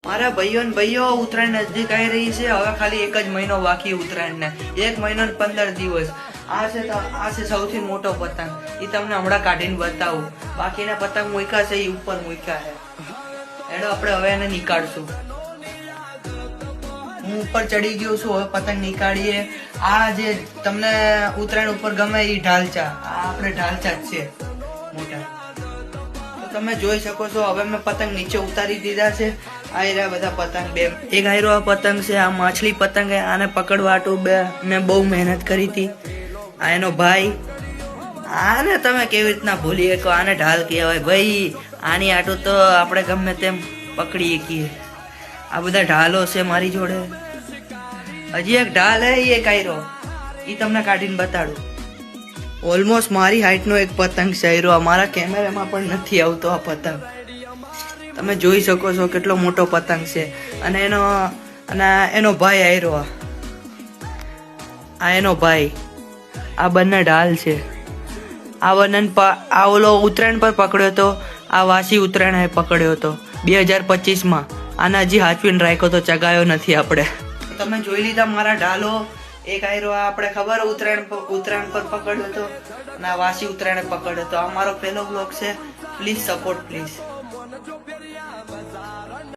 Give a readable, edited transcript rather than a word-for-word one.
મારા ભાઈઓ ને ભાઈઓ ઉત્તરાયણ નજદીક આવી રહી છે. હવે ખાલી એક જ મહિનો બાકી ઉત્તરાયણ ને, 1 મહિનો ને 15 દિવસ. આ છે સૌથી મોટો પતંગ. એ તમને હમણાં કાઢીને બતાવું. બાકીના પતંગ મૂક્યા છે એ ઉપર મૂક્યા છે. એનો આપણે હવે એને નીકાળશું. હું ઉપર ચડી ગયો છું. હવે પતંગ નીકાળીએ. આ જે તમને ઉત્તરાયણ ઉપર ગમે એ ઢાલચા, આ આપણે ઢાલચા જ છે મોટા. તમે જોઈ શકો છો હવે મેં પતંગ નીચે ઉતારી દીધા છે. આ રહ્યા બધા પતંગ. બે એક આયરો આ પતંગ છે, આ માછલી પતંગ છે. આને પકડવા આટું મેં બહુ મહેનત કરી હતી. આ એનો ભાઈ. આને તમે કેવી રીતના ભૂલી શકો? આને ઢાલ કહેવાય ભાઈ. આની આટું તો આપણે ગમે તેમ પકડી શકીએ. આ બધા ઢાલો છે મારી જોડે. હજી એક ઢાલ હે, એક આયરો. એ તમને કાઢીને બતાડું. ઓલમોસ્ટ મારી હાઈટ નો એક પતંગ છે આયરો. મારા કેમેરામાં પણ નથી આવતો આ પતંગ. તમે જોઈ શકો છો કેટલો મોટો પતંગ છે. અને એનો ભાઈ આયરો. આ એનો ભાઈ. આ બંને ઢાલ છે. આ બંને આ ઓલો ઉત્તરાયણ પર પકડ્યો હતો. આ વાસી ઉત્તરાયણ પકડ્યો હતો 2025 આને હજી હાચવીને રાખ્યો તો, ચગાયો નથી આપણે. તમે જોઈ લીધા મારા ઢાલો. એક આયરો આપણે ખબર ઉત્તરાયણ પર પકડ્યો હતો, અને આ વાસી ઉત્તરાયણ પકડ્યો હતો. આ મારો પહેલો બ્લોગ છે. Please support please.